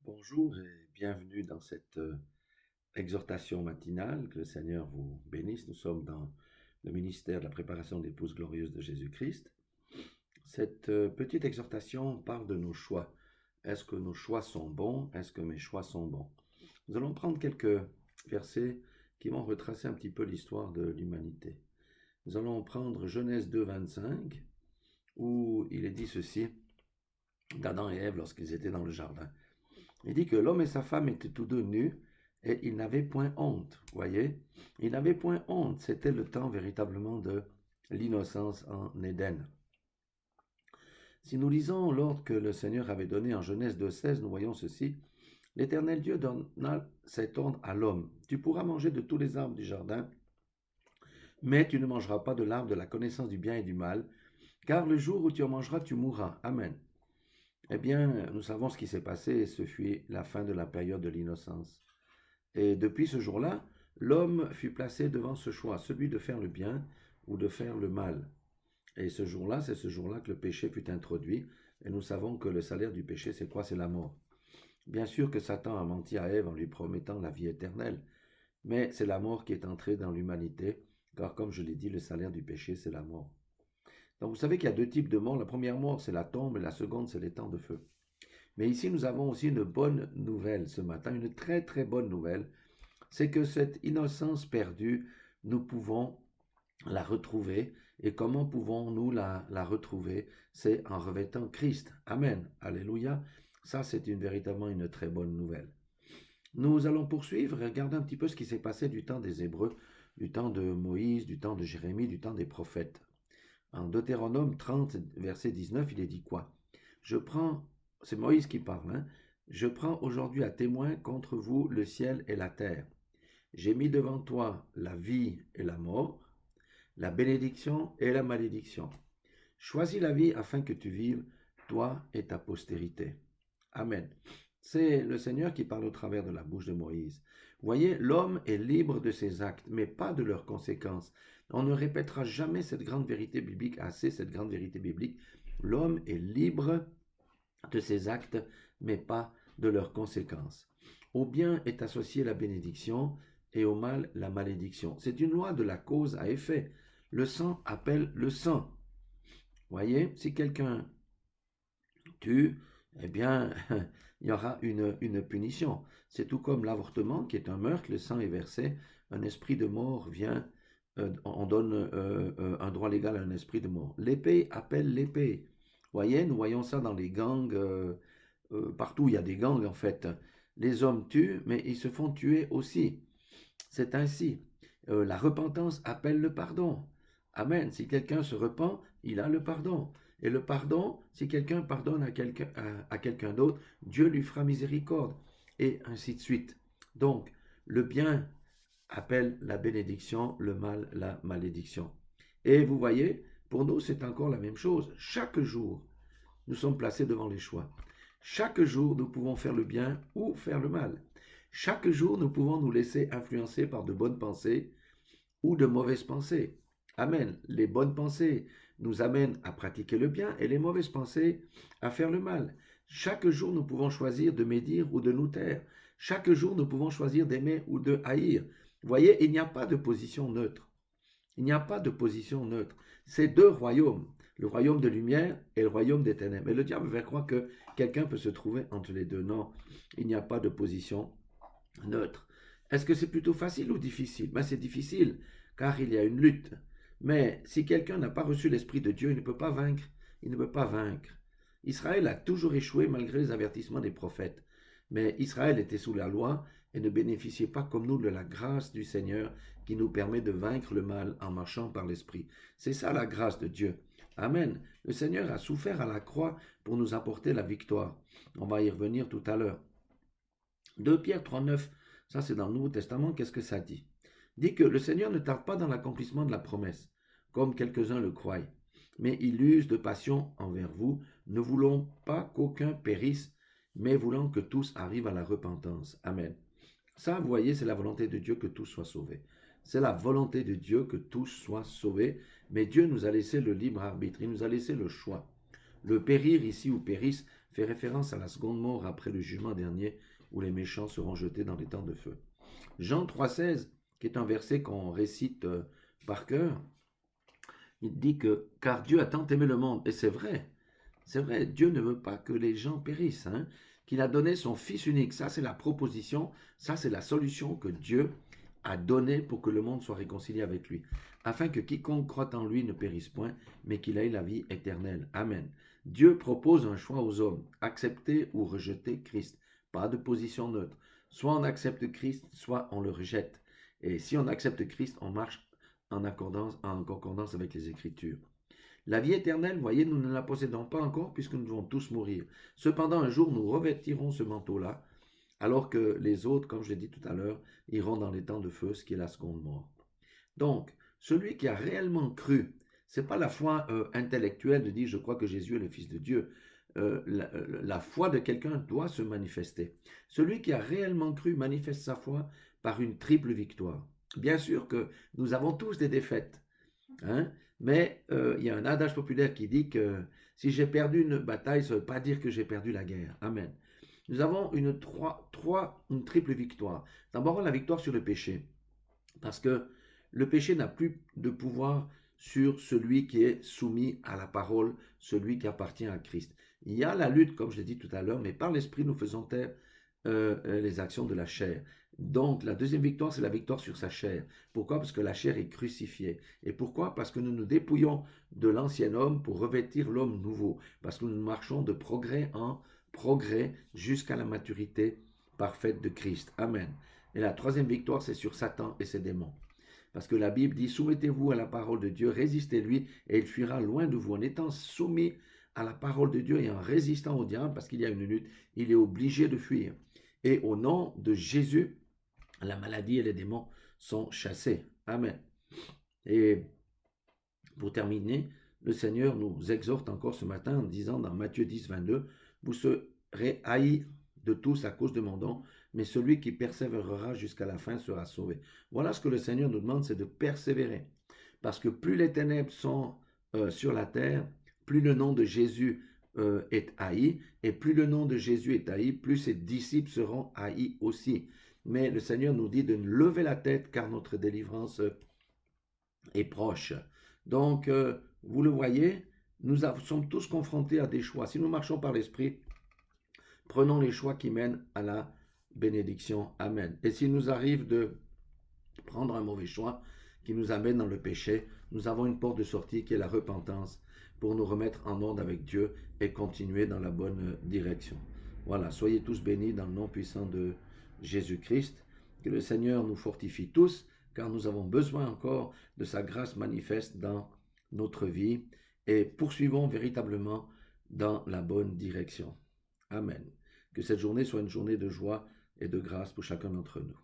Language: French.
Bonjour et bienvenue dans cette exhortation matinale. Que le Seigneur vous bénisse. Nous sommes dans le ministère de la préparation de l'épouse glorieuse de Jésus-Christ. Cette petite exhortation parle de nos choix. Est-ce que nos choix sont bons? Est-ce que mes choix sont bons? Nous allons prendre quelques versets qui vont retracer un petit peu l'histoire de l'humanité. Nous allons prendre Genèse 2, 25, où il est dit ceci d'Adam et Ève lorsqu'ils étaient dans le jardin. Il dit que l'homme et sa femme étaient tous deux nus et ils n'avaient point honte. Voyez, ils n'avaient point honte. C'était le temps véritablement de l'innocence en Éden. Si nous lisons l'ordre que le Seigneur avait donné en Genèse 2,16, nous voyons ceci. L'Éternel Dieu donna cet ordre à l'homme. Tu pourras manger de tous les arbres du jardin, mais tu ne mangeras pas de l'arbre de la connaissance du bien et du mal, car le jour où tu en mangeras, tu mourras. Amen. Eh bien, nous savons ce qui s'est passé et ce fut la fin de la période de l'innocence. Et depuis ce jour-là, l'homme fut placé devant ce choix, celui de faire le bien ou de faire le mal. Et ce jour-là, c'est ce jour-là que le péché fut introduit. Et nous savons que le salaire du péché, c'est quoi? C'est la mort. Bien sûr que Satan a menti à Ève en lui promettant la vie éternelle, mais c'est la mort qui est entrée dans l'humanité, car comme je l'ai dit, le salaire du péché, c'est la mort. Donc vous savez qu'il y a deux types de mort. La première mort, c'est la tombe, et la seconde, c'est les temps de feu. Mais ici, nous avons aussi une bonne nouvelle ce matin, une très très bonne nouvelle, c'est que cette innocence perdue, nous pouvons la retrouver. Et comment pouvons-nous la retrouver? C'est en revêtant Christ. Amen. Alléluia. Ça, c'est véritablement une très bonne nouvelle. Nous allons poursuivre et regarder un petit peu ce qui s'est passé du temps des Hébreux, du temps de Moïse, du temps de Jérémie, du temps des prophètes. En Deutéronome 30, verset 19, il est dit quoi? C'est Moïse qui parle, hein? Je prends aujourd'hui à témoin contre vous le ciel et la terre. J'ai mis devant toi la vie et la mort, la bénédiction et la malédiction. Choisis la vie afin que tu vives, toi et ta postérité. Amen. C'est le Seigneur qui parle au travers de la bouche de Moïse. Vous voyez, l'homme est libre de ses actes, mais pas de leurs conséquences. On ne répétera jamais cette grande vérité biblique assez, cette grande vérité biblique. L'homme est libre de ses actes, mais pas de leurs conséquences. Au bien est associée la bénédiction et au mal la malédiction. C'est une loi de la cause à effet. Le sang appelle le sang. Voyez, si quelqu'un tue, eh bien, il y aura une punition. C'est tout comme l'avortement qui est un meurtre, le sang est versé, un esprit de mort vient, on donne un droit légal à un esprit de mort. L'épée appelle l'épée. Voyez, nous voyons ça dans les gangs, partout il y a des gangs en fait. Les hommes tuent, mais ils se font tuer aussi. C'est ainsi. La repentance appelle le pardon. Amen. Si quelqu'un se repent, il a le pardon. Et le pardon, si quelqu'un pardonne à quelqu'un d'autre, Dieu lui fera miséricorde. Et ainsi de suite. Donc, le bien appelle la bénédiction, le mal la malédiction. Et vous voyez, pour nous, c'est encore la même chose. Chaque jour, nous sommes placés devant les choix. Chaque jour, nous pouvons faire le bien ou faire le mal. Chaque jour, nous pouvons nous laisser influencer par de bonnes pensées ou de mauvaises pensées. Amen. Les bonnes pensées nous amènent à pratiquer le bien et les mauvaises pensées à faire le mal. Chaque jour, nous pouvons choisir de médire ou de nous taire. Chaque jour, nous pouvons choisir d'aimer ou de haïr. Vous voyez, il n'y a pas de position neutre. Il n'y a pas de position neutre. C'est deux royaumes, le royaume de lumière et le royaume des ténèbres. Et le diable va croire que quelqu'un peut se trouver entre les deux. Non, il n'y a pas de position neutre. Est-ce que c'est plutôt facile ou difficile? Ben, c'est difficile, car il y a une lutte. Mais si quelqu'un n'a pas reçu l'Esprit de Dieu, il ne peut pas vaincre. Il ne peut pas vaincre. Israël a toujours échoué malgré les avertissements des prophètes. Mais Israël était sous la loi et ne bénéficiait pas comme nous de la grâce du Seigneur qui nous permet de vaincre le mal en marchant par l'Esprit. C'est ça la grâce de Dieu. Amen. Le Seigneur a souffert à la croix pour nous apporter la victoire. On va y revenir tout à l'heure. 2 Pierre 3,9, ça c'est dans le Nouveau Testament, qu'est-ce que ça dit? Dit que le Seigneur ne tarde pas dans l'accomplissement de la promesse, comme quelques-uns le croient, mais il use de passion envers vous, ne voulant pas qu'aucun périsse, mais voulant que tous arrivent à la repentance. Amen. Ça, vous voyez, c'est la volonté de Dieu que tous soient sauvés. C'est la volonté de Dieu que tous soient sauvés, mais Dieu nous a laissé le libre arbitre, il nous a laissé le choix. Le périr ici ou périsse fait référence à la seconde mort après le jugement dernier où les méchants seront jetés dans les temps de feu. Jean 3,16, qui est un verset qu'on récite par cœur, il dit que car Dieu a tant aimé le monde, et c'est vrai, Dieu ne veut pas que les gens périssent, hein, qu'il a donné son Fils unique. Ça, c'est la proposition, ça, c'est la solution que Dieu a donnée pour que le monde soit réconcilié avec lui, afin que quiconque croit en lui ne périsse point, mais qu'il ait la vie éternelle. Amen. Dieu propose un choix aux hommes, accepter ou rejeter Christ. Pas de position neutre. Soit on accepte Christ, soit on le rejette. Et si on accepte Christ, on marche en concordance avec les Écritures. La vie éternelle, voyez, nous ne la possédons pas encore puisque nous devons tous mourir. Cependant, un jour, nous revêtirons ce manteau-là, alors que les autres, comme je l'ai dit tout à l'heure, iront dans les temps de feu, ce qui est la seconde mort. Donc, celui qui a réellement cru, c'est pas la foi intellectuelle de dire je crois que Jésus est le Fils de Dieu. La foi de quelqu'un doit se manifester. Celui qui a réellement cru manifeste sa foi par une triple victoire. Bien sûr que nous avons tous des défaites, hein, mais il y a un adage populaire qui dit que si j'ai perdu une bataille, ça ne veut pas dire que j'ai perdu la guerre. Amen. Nous avons une triple victoire. D'abord, la victoire sur le péché. Parce que le péché n'a plus de pouvoir sur celui qui est soumis à la parole, celui qui appartient à Christ. Il y a la lutte, comme je l'ai dit tout à l'heure, mais par l'Esprit, nous faisons taire les actions de la chair. Donc, la deuxième victoire, c'est la victoire sur sa chair. Pourquoi? Parce que la chair est crucifiée. Et pourquoi? Parce que nous nous dépouillons de l'ancien homme pour revêtir l'homme nouveau. Parce que nous marchons de progrès en progrès jusqu'à la maturité parfaite de Christ. Amen. Et la troisième victoire, c'est sur Satan et ses démons. Parce que la Bible dit, soumettez-vous à la parole de Dieu, résistez-lui, et il fuira loin de vous. En étant soumis à la parole de Dieu et en résistant au diable, parce qu'il y a une lutte, il est obligé de fuir. Et au nom de Jésus, la maladie et les démons sont chassés. Amen. Et pour terminer, le Seigneur nous exhorte encore ce matin en disant dans Matthieu 10, 22, vous serez haïs de tous à cause de mon nom, mais celui qui persévérera jusqu'à la fin sera sauvé. Voilà ce que le Seigneur nous demande, c'est de persévérer. Parce que plus les ténèbres sont sur la terre, plus le nom de Jésus est haï, et plus le nom de Jésus est haï, plus ses disciples seront haïs aussi. Mais le Seigneur nous dit de lever la tête car notre délivrance est proche. Donc, vous le voyez, nous sommes tous confrontés à des choix. Si nous marchons par l'Esprit, prenons les choix qui mènent à la bénédiction. Amen. Et s'il nous arrive de prendre un mauvais choix qui nous amène dans le péché, nous avons une porte de sortie qui est la repentance pour nous remettre en ordre avec Dieu et continuer dans la bonne direction. Voilà, soyez tous bénis dans le nom puissant de Jésus-Christ. Que le Seigneur nous fortifie tous, car nous avons besoin encore de sa grâce manifeste dans notre vie et poursuivons véritablement dans la bonne direction. Amen. Que cette journée soit une journée de joie et de grâce pour chacun d'entre nous.